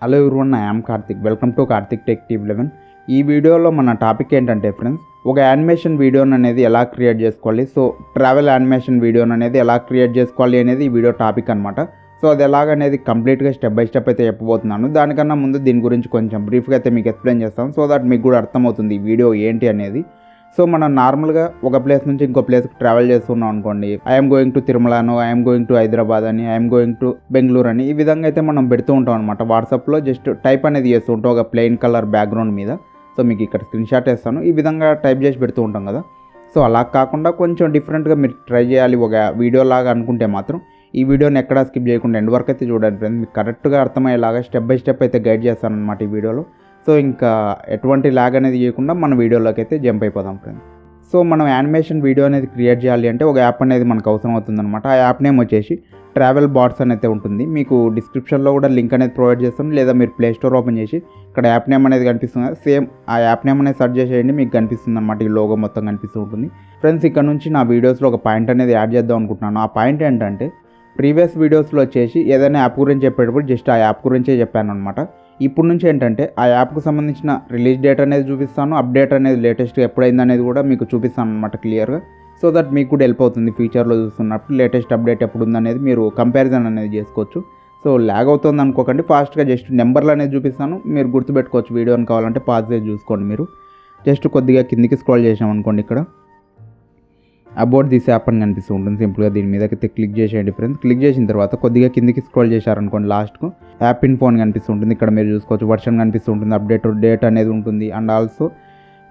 Hello everyone, I am Karthik. Welcome to Karthik tech TV 11. ఈ వీడియోలో మన టాపిక్ ఏంటంటే ఫ్రెండ్స్, ఒక యానిమేషన్ వీడియోని అనేది ఎలా క్రియేట్ చేసుకోవాలి, సో ట్రావెల్ యానిమేషన్ వీడియోని అనేది ఎలా క్రియేట్ చేసుకోవాలి అనేది ఈ వీడియో టాపిక్ అనమాట. సో అది ఎలాగనేది కంప్లీట్గా స్టెప్ బై స్టెప్ అయితే చెప్పబోతున్నాను. దానికన్నా ముందు దీని గురించి కొంచెం బ్రీఫ్గా అయితే మీకు ఎక్స్ప్లెయిన్ చేస్తాను, సో దట్ మీకు కూడా అర్థమవుతుంది ఈ వీడియో ఏంటి అనేది. సో మనం నార్మల్గా ఒక ప్లేస్ నుంచి ఇంకో ప్లేస్కి ట్రావెల్ చేస్తున్నాం అనుకోండి, ఐఎమ్ గోయింగ్ టు తిరుమలను, ఐఎమ్ గోయింగ్ టు హైదరాబాద్ అని, ఐఎమ్ గోయింగ్ టు బెంగళూరు అని, ఈ విధంగా అయితే మనం పెడుతూ ఉంటాం అనమాట. వాట్సాప్లో జస్ట్ టైప్ అనేది చేస్తూ ఉంటాం ఒక ప్లెయిన్ కలర్ బ్యాక్గ్రౌండ్ మీద. సో మీకు ఇక్కడ స్క్రీన్ షాట్ వేస్తాను, ఈ విధంగా టైప్ చేసి పెడుతూ ఉంటాం కదా. సో అలా కాకుండా కొంచెం డిఫరెంట్గా మీరు ట్రై చేయాలి ఒక వీడియో లాగా అనుకుంటే మాత్రం ఈ వీడియోని ఎక్కడా స్కిప్ చేయకుండా ఎండ్ వరకు అయితే చూడండి ఫ్రెండ్స్. మీకు కరెక్ట్గా అర్థమయ్యేలాగా స్టెప్ బై స్టెప్ అయితే గైడ్ చేస్తాను అనమాట ఈ వీడియోలో. సో ఇంకా ఎటువంటి ల్యాగ్ అనేది చేయకుండా మన వీడియోలోకి అయితే జంప్ అయిపోదాం ఫ్రెండ్స్. సో మనం యానిమేషన్ వీడియో అనేది క్రియేట్ చేయాలి అంటే ఒక యాప్ అనేది మనకు అవసరం అవుతుందన్నమాట. ఆ యాప్ నేమ్ వచ్చేసి ట్రావెల్ బాట్స్ అని అయితే ఉంటుంది. మీకు డిస్క్రిప్షన్లో కూడా లింక్ అనేది ప్రొవైడ్ చేస్తాను, లేదా మీరు ప్లే స్టోర్ ఓపెన్ చేసి ఇక్కడ యాప్ నేమ్ అనేది కనిపిస్తుంది, సేమ్ ఆ యాప్ నేమ్ అనేది సెర్చ్ చేసేయండి, మీకు కనిపిస్తుంది అనమాట. ఈ లోగో మొత్తం కనిపిస్తూ ఉంటుంది ఫ్రెండ్స్. ఇక్కడ నుంచి నా వీడియోస్లో ఒక పాయింట్ అనేది యాడ్ చేద్దాం అనుకుంటున్నాను. ఆ పాయింట్ ఏంటంటే, ప్రీవియస్ వీడియోస్లో వచ్చేసి ఏదైనా యాప్ గురించి చెప్పేటప్పుడు జస్ట్ ఆ యాప్ గురించే చెప్పాను అనమాట. ఇప్పుడు నుంచి ఏంటంటే ఆ యాప్కు సంబంధించిన రిలీజ్ డేట్ అనేది చూపిస్తాను, అప్డేట్ అనేది లేటెస్ట్ ఎప్పుడైంది అనేది కూడా మీకు చూపిస్తాను అనమాట క్లియర్గా. సో దట్ మీకు కూడా హెల్ప్ అవుతుంది ఫ్యూచర్లో చూస్తున్నప్పుడు లేటెస్ట్ అప్డేట్ ఎప్పుడు ఉందనేది మీరు కంపారిజన్ అనేది చేసుకోవచ్చు. సో ల్యాగ్ అవుతుంది అనుకోకండి, ఫాస్ట్గా జస్ట్ నెంబర్లు అనేది చూపిస్తాను, మీరు గుర్తుపెట్టుకోవచ్చు. వీడియోని కావాలంటే పాజ్ చేసి చూసుకోండి. మీరు జస్ట్ కొద్దిగా కిందికి స్క్రోల్ చేసాం అనుకోండి, ఇక్కడ అబౌట్ దిస్ యాప్ అని కనిపిస్తూ ఉంటుంది. సింపుల్గా దీని మీదకైతే క్లిక్ చేసేయండి ఫ్రెండ్స్. క్లిక్ చేసిన తర్వాత కొద్దిగా కిందికి స్క్రోల్ చేశారనుకోండి, లాస్ట్కు యాప్ ఇన్ఫో అని కనిపిస్తూ ఉంటుంది. ఇక్కడ మీరు చూసుకోవచ్చు వర్షన్ కనిపిస్తూ ఉంటుంది, అప్డేట్ డేట్ అనేది ఉంటుంది, అండ్ ఆల్సో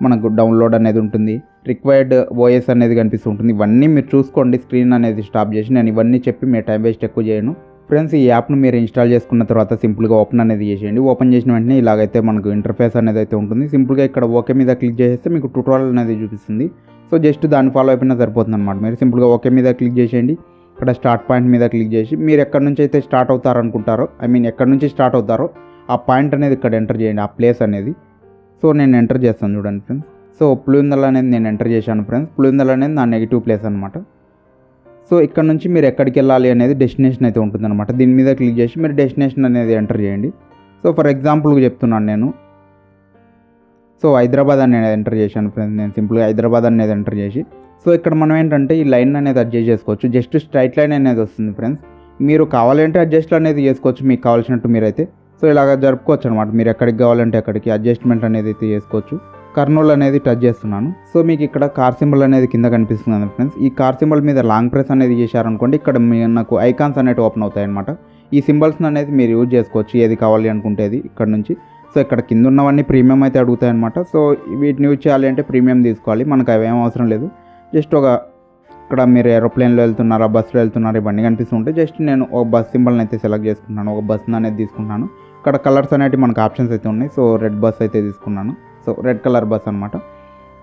మనకు డౌన్లోడ్ అనేది ఉంటుంది, రిక్వైర్డ్ ఓఎస్ అనేది కనిపిస్తూ ఉంటుంది. ఇవన్నీ మీరు చూసుకోండి. స్క్రీన్ అనేది స్టాప్ చేసి నేను ఇవన్నీ చెప్పి మీ టైం వేస్ట్ ఎక్కువ చేయను ఫ్రెండ్స్. ఈ యాప్ను మీరు ఇన్స్టాల్ చేసుకున్న తర్వాత సింపుల్గా ఓపెన్ అనేది చేసేయండి. ఓపెన్ చేసిన వెంటనే ఇలాగైతే మనకు ఇంటర్ఫేస్ అనేది అయితే ఉంటుంది. సింపుల్గా ఇక్కడ ఓకే మీద క్లిక్ చేస్తే మీకు ట్యూటోరియల్ అనేది చూపిస్తుంది. సో జస్ట్ దాన్ని ఫాలో అయిపోయినా సరిపోతుంది అనమాట. మీరు సింపుల్గా ఓకే మీద క్లిక్ చేసేయండి. ఇక్కడ స్టార్ట్ పాయింట్ మీద క్లిక్ చేసి మీరు ఎక్కడి నుంచి అయితే స్టార్ట్ అవుతారనుకుంటారో, ఎక్కడి నుంచి స్టార్ట్ అవుతారో ఆ పాయింట్ అనేది ఇక్కడ ఎంటర్ చేయండి, ఆ ప్లేస్ అనేది. సో నేను ఎంటర్ చేస్తాను చూడండి ఫ్రెండ్స్. సో పులివెందుల అనేది నేను ఎంటర్ చేశాను ఫ్రెండ్స్. పులివెందుల అనేది నా నెగిటివ్ ప్లేస్ అనమాట. సో ఇక్కడ నుంచి మీరు ఎక్కడికి వెళ్ళాలి అనేది డెస్టినేషన్ అయితే ఉంటుందన్నమాట. దీని మీద క్లిక్ చేసి మీరు డెస్టినేషన్ అనేది ఎంటర్ చేయండి. సో ఫర్ ఎగ్జాంపుల్గా చెప్తున్నాను నేను. సో హైదరాబాద్ అనేది ఎంటర్ చేశాను ఫ్రెండ్స్. నేను సింపుల్గా హైదరాబాద్ అనేది ఎంటర్ చేసి, సో ఇక్కడ మనం ఏంటంటే ఈ లైన్ అనేది అడ్జస్ట్ చేసుకోవచ్చు. జస్ట్ స్ట్రైట్ లైన్ అనేది వస్తుంది ఫ్రెండ్స్. మీరు కావాలంటే అడ్జస్ట్ అనేది చేసుకోవచ్చు మీకు కావాల్సినట్టు మీరైతే. సో ఇలాగ జరుపుకోవచ్చు అనమాట. మీరు ఎక్కడికి కావాలంటే అక్కడికి అడ్జస్ట్మెంట్ అనేది అయితే చేసుకోవచ్చు. కర్నూలు అనేది టచ్ చేస్తున్నాను. సో మీకు ఇక్కడ కార్ సింబల్ అనేది కింద కనిపిస్తుంది ఫ్రెండ్స్. ఈ కార్ సింబల్ మీద లాంగ్ ప్రెస్ అనేది చేశారనుకోండి, ఇక్కడ నాకు ఐకాన్స్ అనేవి ఓపెన్ అవుతాయి అనమాట. ఈ సింబల్స్ అనేది మీరు యూజ్ చేసుకోవచ్చు ఏది కావాలి అనుకుంటేది ఇక్కడ నుంచి. సో ఇక్కడ కింద ఉన్నవన్నీ ప్రీమియం అయితే అడుగుతాయి అనమాట. సో వీటిని యూజ్ చేయాలి అంటే ప్రీమియం తీసుకోవాలి, మనకు అవేం అవసరం లేదు. జస్ట్ ఇక్కడ మీరు ఏరోప్లేన్లో వెళ్తున్నారా, బస్సులో వెళ్తున్నారా, ఇవన్నీ కనిపిస్తుంటే జస్ట్ నేను ఒక బస్ సింబల్ని అయితే సెలెక్ట్ చేసుకుంటున్నాను, ఒక బస్ని అనేది తీసుకుంటున్నాను. ఇక్కడ కలర్స్ అనేవి మనకు ఆప్షన్స్ అయితే ఉన్నాయి. సో రెడ్ బస్ అయితే తీసుకున్నాను. సో రెడ్ కలర్ బస్ అనమాట.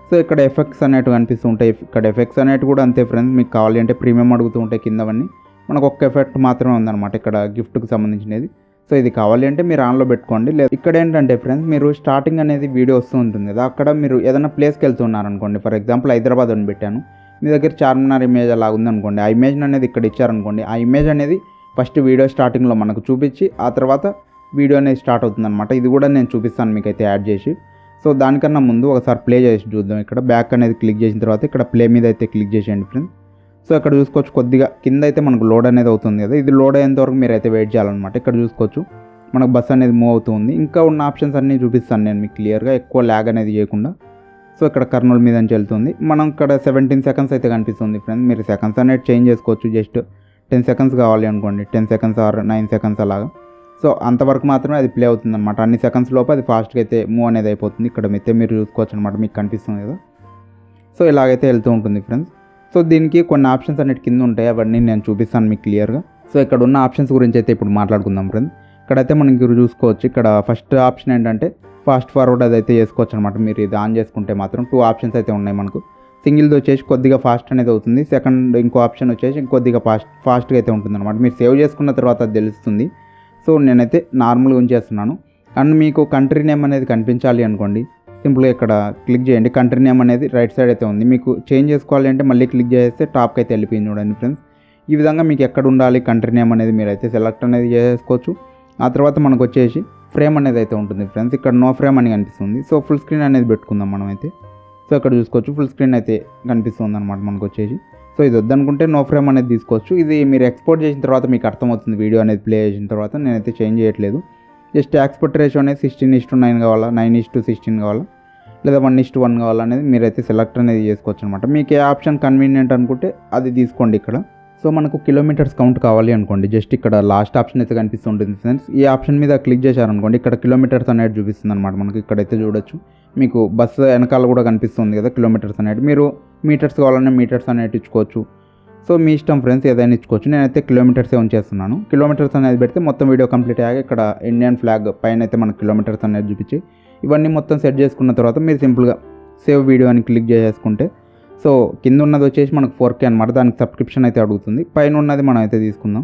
సో ఇక్కడ ఎఫెక్ట్స్ అనేవి కనిపిస్తూ ఉంటాయి. ఇక్కడ ఎఫెక్ట్స్ అనేవి కూడా అంతే ఫ్రెండ్స్. మీకు కావాలి అంటే ప్రీమియం అడుగుతూ ఉంటాయి కిందవన్నీ. మనకు ఒక్క ఎఫెక్ట్ మాత్రమే ఉందన్నమాట ఇక్కడ గిఫ్ట్కి సంబంధించినది. సో ఇది కావాలి అంటే మీరు ఆన్లో పెట్టుకోండి. లేదు ఇక్కడ ఏంటంటే ఫ్రెండ్స్, మీరు స్టార్టింగ్ అనేది వీడియో వస్తూ ఉంటుంది కదా, అక్కడ మీరు ఏదైనా ప్లేస్కి వెళ్తున్నారు అనుకోండి. ఫర్ ఎగ్జాంపుల్ హైదరాబాద్ అని పెట్టాను, మీ దగ్గర చార్మినార్ ఇమేజ్ అలా ఉందనుకోండి. ఆ ఇమేజ్ అనేది ఇక్కడ ఇచ్చారనుకోండి, ఆ ఇమేజ్ అనేది ఫస్ట్ వీడియో స్టార్టింగ్లో మనకు చూపించి ఆ తర్వాత వీడియో అనేది స్టార్ట్ అవుతుందన్నమాట. ఇది కూడా నేను చూపిస్తాను మీకైతే యాడ్ చేసి. సో దానికన్నా ముందు ఒకసారి ప్లే చేసి చూద్దాం. ఇక్కడ బ్యాక్ అనేది క్లిక్ చేసిన తర్వాత ఇక్కడ ప్లే మీద అయితే క్లిక్ చేసేయండి ఫ్రెండ్స్. సో ఇక్కడ చూసుకోవచ్చు కొద్దిగా కింద అయితే మనకు లోడ్ అనేది అవుతుంది కదా, ఇది లోడ్ అయ్యేంత వరకు మీరు అయితే వెయిట్ చేయాలన్నమాట. ఇక్కడ చూసుకోవచ్చు మనకు బస్ అనేది మూవ్ అవుతుంది. ఇంకా ఉన్న ఆప్షన్స్ అన్నీ చూపిస్తాను నేను మీకు క్లియర్గా, ఎక్కువ ల్యాగ్ అనేది చేయకుండా. సో ఇక్కడ కర్నూలు మీద నుంచి వెళ్తుంది. మనం ఇక్కడ 17 సెకండ్స్ అయితే కనిపిస్తుంది ఫ్రెండ్స్. మీరు సెకండ్స్ అనేది చేంజ్ చేసుకోవచ్చు. జస్ట్ 10 సెకండ్స్ కావాలి అనుకోండి, 10 సెకండ్స్ ఆర్ 9 సెకండ్స్ అలాగా. సో అంతవరకు మాత్రమే అది ప్లే అవుతుంది అనమాట. అన్ని సెకండ్స్ లోపు అది ఫాస్ట్గా అయితే మూవ్ అనేది అయిపోతుంది. ఇక్కడ అయితే మీరు చూసుకోవచ్చు అనమాట, మీకు కనిపిస్తుంది కదా. సో ఇలాగైతే వెళ్తూ ఉంటుంది ఫ్రెండ్స్. సో దీనికి కొన్ని ఆప్షన్స్ అన్నిటి కింద ఉంటాయి, అవన్నీ నేను చూపిస్తాను మీకు క్లియర్గా. సో ఇక్కడ ఉన్న ఆప్షన్స్ గురించి అయితే ఇప్పుడు మాట్లాడుకుందాం ఫ్రెండ్స్. ఇక్కడైతే మనకి చూసుకోవచ్చు, ఇక్కడ ఫస్ట్ ఆప్షన్ ఏంటంటే ఫాస్ట్ ఫార్వర్డ్ అది అయితే చేసుకోవచ్చు అనమాట. మీరు ఇది ఆన్ చేసుకుంటే మాత్రం 2 ఆప్షన్స్ అయితే ఉన్నాయి మనకు. సింగిల్ది వచ్చేసి కొద్దిగా ఫాస్ట్ అనేది అవుతుంది, సెకండ్ ఇంకో ఆప్షన్ వచ్చేసి ఇంకొద్దిగా ఫాస్ట్గా అయితే ఉంటుంది అనమాట. మీరు సేవ్ చేసుకున్న తర్వాత అది తెలుస్తుంది. సో నేనైతే నార్మల్గా ఉంచేస్తున్నాను. అండ్ మీకు కంట్రీ నేమ్ అనేది కనిపించాలి అనుకోండి, సింపుల్గా ఇక్కడ క్లిక్ చేయండి. కంట్రీ నేమ్ అనేది రైట్ సైడ్ అయితే ఉంది. మీకు చేంజ్ చేసుకోవాలి అంటే మళ్ళీ క్లిక్ చేస్తే టాప్కి అయితే వెళ్ళిపోయింది చూడండి ఫ్రెండ్స్. ఈ విధంగా మీకు ఎక్కడ ఉండాలి కంట్రీ నేమ్ అనేది మీరైతే సెలెక్ట్ అనేది చేసుకోవచ్చు. ఆ తర్వాత మనకు వచ్చేసి ఫ్రేమ్ అనేది అయితే ఉంటుంది ఫ్రెండ్స్. ఇక్కడ నో ఫ్రేమ్ అని కనిపిస్తుంది. సో ఫుల్ స్క్రీన్ అనేది పెట్టుకుందాం మనం అయితే. సో ఇక్కడ చూసుకోవచ్చు ఫుల్ స్క్రీన్ అయితే కనిపిస్తుంది అనమాట మనకు వచ్చేసి. సో ఇది వద్దనుకుంటే నో ఫ్రేమ్ అనేది తీసుకోవచ్చు. ఇది మీరు ఎక్స్పోర్ట్ చేసిన తర్వాత మీకు అర్థమవుతుంది, వీడియో అనేది ప్లే చేసిన తర్వాత. నేనైతే చేంజ్ చేయట్లేదు. జస్ట్ ఆస్పెక్ట్ రేషియో అనేది 16:9 కావాలా, 9:16 కావాలా, లేదా 1:1 కావాలనేది మీరైతే సెలెక్ట్ అనేది చేసుకోవచ్చు అనమాట. మీకు ఏ ఆప్షన్ కన్వీనియంట్ అనుకుంటే అది తీసుకోండి ఇక్కడ. సో మనకు కిలోమీటర్స్ కౌంట్ కావాలి అనుకోండి, జస్ట్ ఇక్కడ లాస్ట్ ఆప్షన్ అయితే కనిపిస్తుంటుంది ఫ్రెండ్స్. ఈ ఆప్షన్ మీద క్లిక్ చేశారనుకోండి, ఇక్కడ కిలోమీటర్స్ అనేది చూపిస్తుంది అనమాట మనకి. ఇక్కడైతే చూడొచ్చు మీకు బస్సు వెనకాల కూడా కనిపిస్తుంది కదా కిలోమీటర్స్ అనేది. మీరు మీటర్స్ కావాలన్నా మీటర్స్ అనేది ఇచ్చుకోవచ్చు. సో మీ ఇష్టం ఫ్రెండ్స్, ఏదైనా ఇచ్చుకోవచ్చు. నేనైతే కిలోమీటర్సే ఉంచేస్తున్నాను. కిలోమీటర్స్ అనేది పెడితే మొత్తం వీడియో కంప్లీట్ అయ్యాక ఇక్కడ ఇండియన్ ఫ్లాగ్ పైన అయితే మనకు కిలోమీటర్స్ అనేది చూపించి ఇవన్నీ మొత్తం సెట్ చేసుకున్న తర్వాత మీరు సింపుల్గా సేవ్ వీడియో అని క్లిక్ చేసుకుంటే, సో కింద ఉన్నది వచ్చేసి మనకు 4K అనమాట. దానికి సబ్స్క్రిప్షన్ అయితే అడుగుతుంది. పైన ఉన్నది మనం అయితే తీసుకుందాం,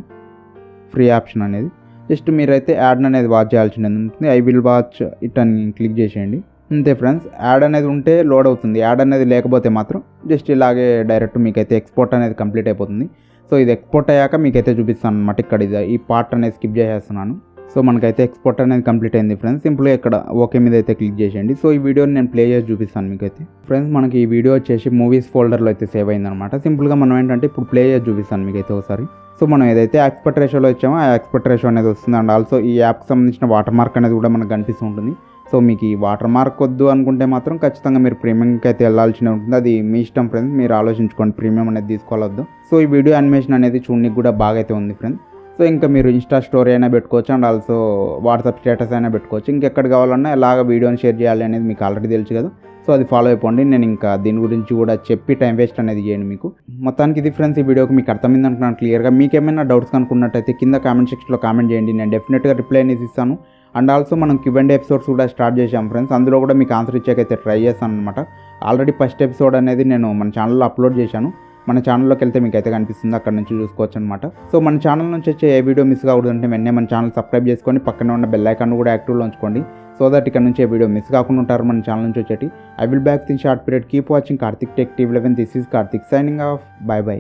ఫ్రీ ఆప్షన్ అనేది. జస్ట్ మీరైతే యాడ్ అనేది వాచ్ చేయాల్సింది ఉంటుంది. ఐ విల్ వాచ్ ఇట్ అని క్లిక్ చేసేయండి. అంతే ఫ్రెండ్స్, యాడ్ అనేది ఉంటే లోడ్ అవుతుంది. యాడ్ అనేది లేకపోతే మాత్రం జస్ట్ ఇలాగే డైరెక్ట్ మీకైతే ఎక్స్పోర్ట్ అనేది కంప్లీట్ అయిపోతుంది. సో ఇది ఎక్స్పోర్ట్ అయ్యాక మీకైతే చూపిస్తాను అనమాట. ఇక్కడ ఇది ఈ పార్ట్ అనేది స్కిప్ చేసేస్తున్నాను. సో మనకైతే ఎక్స్పోర్ట్ అనేది కంప్లీట్ అయింది ఫ్రెండ్స్. సింపుల్గా ఇక్కడ ఓకే మీద అయితే క్లిక్ చేసేయండి. సో ఈ వీడియోని నేను ప్లే చేసి చూపిస్తాను మీకైతే. ఫ్రెండ్స్ మనకి ఈ వీడియో వచ్చేసి మూవీస్ ఫోల్డర్లో అయితే సేవ్ అయిందనమాట. సింపుల్గా మనం ఏంటంటే ఇప్పుడు ప్లే చేసి చూపిస్తాను మీకైతే ఒకసారి. సో మనం ఏదైతే ఆస్పెక్ట్ రేషియోలో వచ్చామో ఆ ఆస్పెక్ట్ రేషియో అనేది వస్తుంది. అండ్ ఆల్సో ఈ యాప్కి సంబంధించిన వాటర్ మార్క్ అనేది కూడా మనకు కనిపిస్తూ ఉంటుంది. సో మీకు ఈ వాటర్ మార్క్ వద్దు అనుకుంటే మాత్రం ఖచ్చితంగా మీరు ప్రీమియంకి అయితే వెళ్ళాల్సి ఉంటుంది. అది మీ ఇష్టం ఫ్రెండ్స్, మీరు ఆలోచించుకోండి ప్రీమియం అనేది తీసుకోవాలొద్దు. సో ఈ వీడియో యానిమేషన్ అనేది చూడడానికి కూడా బాగా అయితే ఉంది ఫ్రెండ్స్. సో ఇంకా మీరు ఇన్స్టా స్టోరీ అయినా పెట్టుకోవచ్చు, అండ్ ఆల్సో వాట్సాప్ స్టేటస్ అయినా పెట్టుకోవచ్చు. ఇంకెక్కడ కావాలన్నా ఎలాగ వీడియోని షేర్ చేయాలి అనేది మీకు ఆల్రెడీ తెలుసు కదా. సో అది ఫాలో అయిపోండి. నేను ఇంకా దీని గురించి కూడా చెప్పి టైం వేస్ట్ అనేది చేయండి మీకు. మొత్తానికి ఇది ఫ్రెండ్స్, ఈ వీడియోకి మీకు అర్థమైంది అనుకున్నాను క్లియర్గా. మీకు ఏమైనా డౌట్స్ కనుక్కున్నట్టయితే కింద కామెంట్ సెక్షన్లో కామెంట్ చేయండి. నేను డెఫినెట్గా రిప్లై అనేది ఇస్తాను. అండ్ ఆల్సో మనం Q&A ఎపిసోడ్స్ కూడా స్టార్ట్ చేసాం ఫ్రెండ్స్. అందులో కూడా మీకు ఆన్సర్ ఇచ్చాకైతే ట్రై చేస్తాను అనమాట. ఆల్రెడీ ఫస్ట్ ఎపిసోడ్ అనేది నేను మన ఛానల్లో అప్లోడ్ చేశాను. మన ఛానల్లోకి వెళ్తే మీకు అయితే కనిపిస్తుంది, అక్కడ నుంచి చూసుకోవచ్చు అనమాట. సో మన ఛానల్ నుంచి వచ్చే ఏ వీడియో మిస్ కాకూడదంటే వెంటనే మన ఛానల్ సబ్స్క్రైబ్ చేసుకొని పక్కన ఉన్న బెల్ ఐకాన్ కూడా యాక్టివ్లో ఉంచుకోండి. సో దట్ ఇక్కడ నుంచి ఏ వీడియో మిస్ కాకుండా ఉంటారు మన ఛానల్ నుంచి వచ్చేటి. I will back in short period. Keep watching Karthik tech TV 11. This is Karthik signing off. By by.